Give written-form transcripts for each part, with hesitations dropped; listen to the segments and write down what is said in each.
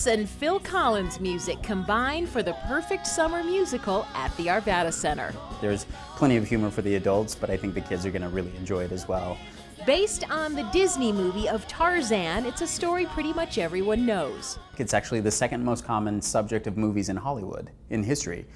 Apes and Phil Collins music combine for the perfect summer musical at the Arvada Center. There's plenty of humor for the adults, but I think the kids are going to really enjoy it as well. Based on the Disney movie of Tarzan, it's a story pretty much everyone knows. It's actually the second most common subject of movies in Hollywood, in history,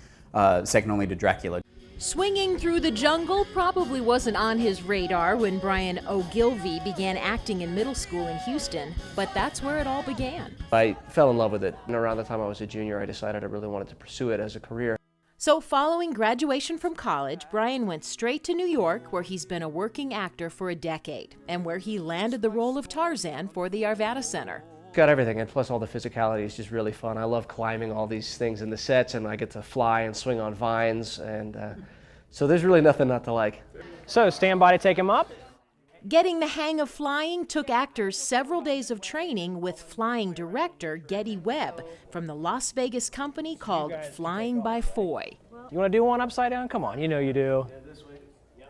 second only to Dracula. Swinging through the jungle probably wasn't on his radar when Brian O'Gilvey began acting in middle school in Houston, but that's where it all began. I fell in love with it, and around the time I was a junior, I decided I really wanted to pursue it as a career. So following graduation from college, Brian went straight to New York, where he's been a working actor for a decade, and where he landed the role of Tarzan for the Arvada Center. Got everything, and plus all the physicality is just really fun. I love climbing all these things in the sets, and I get to fly and swing on vines, and so there's really nothing not to like. So stand by to take him up. Getting the hang of flying took actors several days of training with flying director Getty Webb from the Las Vegas company called Flying by Foy. You want to do one upside down? Come on, you know you do.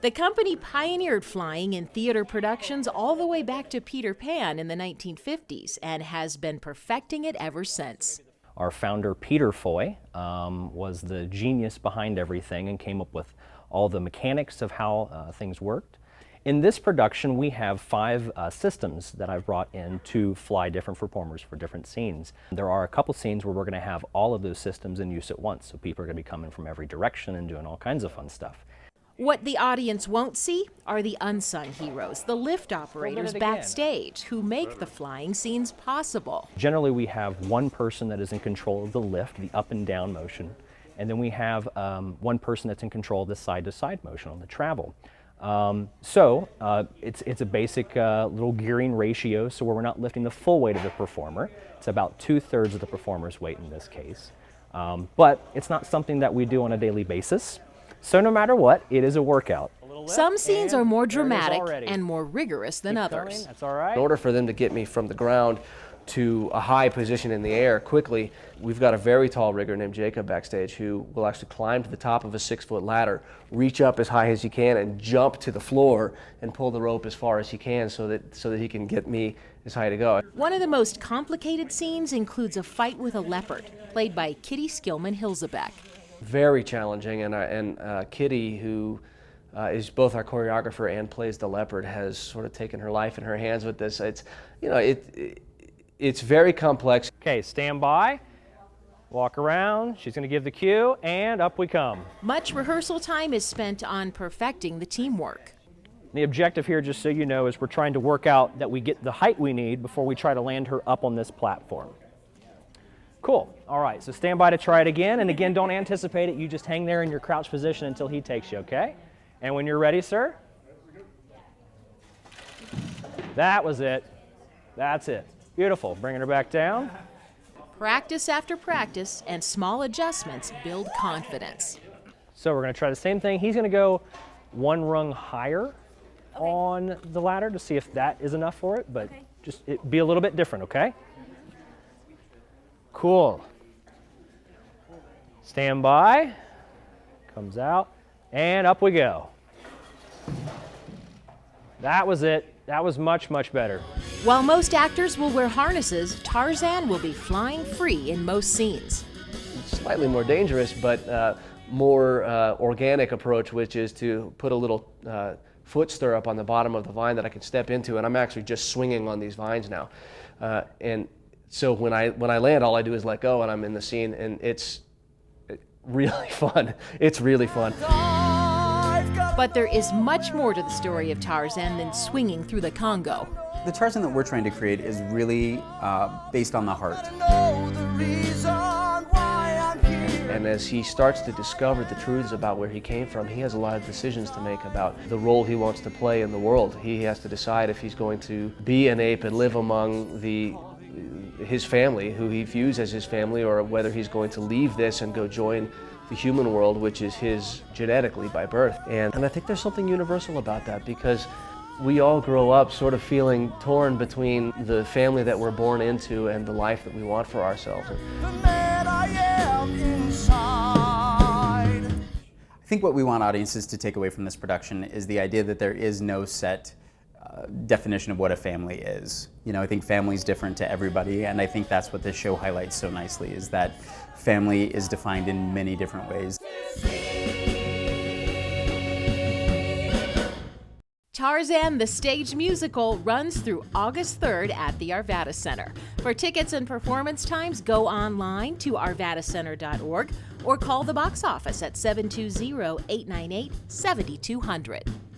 The company pioneered flying in theater productions all the way back to Peter Pan in the 1950s and has been perfecting it ever since. Our founder, Peter Foy, was the genius behind everything and came up with all the mechanics of how things worked. In this production, we have 5 systems that I've brought in to fly different performers for different scenes. There are a couple scenes where we're going to have all of those systems in use at once, so people are going to be coming from every direction and doing all kinds of fun stuff. What the audience won't see are the unsung heroes, the lift operators backstage, who make the flying scenes possible. Generally, we have one person that is in control of the lift, the up and down motion, and then we have one person that's in control of the side-to-side motion on the travel. It's a basic little gearing ratio, so where we're not lifting the full weight of the performer. It's about 2/3 of the performer's weight in this case. But it's not something that we do on a daily basis. So no matter what, it is a workout. Some scenes are more dramatic and more rigorous than others. That's all right. In order for them to get me from the ground to a high position in the air quickly, we've got a very tall rigger named Jacob backstage who will actually climb to the top of a 6-foot ladder, reach up as high as he can, and jump to the floor and pull the rope as far as he can so that he can get me as high to go. One of the most complicated scenes includes a fight with a leopard, played by Kitty Skillman-Hilzebeck. Very challenging, and Kitty, who is both our choreographer and plays the leopard, has sort of taken her life in her hands with this. It's very complex. Okay, stand by, walk around, she's going to give the cue, and up we come. Much rehearsal time is spent on perfecting the teamwork. The objective here, just so you know, is we're trying to work out that we get the height we need before we try to land her up on this platform. Cool. All right, so stand by to try it again, and again, don't anticipate it. You just hang there in your crouch position until he takes you, okay? And when you're ready, sir? That was it. That's it. Beautiful. Bringing her back down. Practice after practice and small adjustments build confidence. So we're going to try the same thing. He's going to go one rung higher on the ladder to see if that is enough for it, but just be a little bit different, okay? Cool. Stand by. Comes out, and up we go. That was it. That was much, much better. While most actors will wear harnesses, Tarzan will be flying free in most scenes. Slightly more dangerous, but more organic approach, which is to put a little foot stirrup on the bottom of the vine that I can step into, and I'm actually just swinging on these vines now. And so when I land, all I do is let go, and I'm in the scene, and it's really fun. It's really fun. But there is much more to the story of Tarzan than swinging through the Congo. The Tarzan that we're trying to create is really based on the heart. And as he starts to discover the truths about where he came from, he has a lot of decisions to make about the role he wants to play in the world. He has to decide if he's going to be an ape and live among his family, who he views as his family, or whether he's going to leave this and go join the human world, which is his genetically by birth. And I think there's something universal about that, because we all grow up sort of feeling torn between the family that we're born into and the life that we want for ourselves. I think what we want audiences to take away from this production is the idea that there is no set definition of what a family is. You know, I think family is different to everybody, and I think that's what this show highlights so nicely, is that family is defined in many different ways. Tarzan, the stage musical, runs through August 3rd at the Arvada Center. For tickets and performance times, go online to arvadacenter.org or call the box office at 720-898-7200.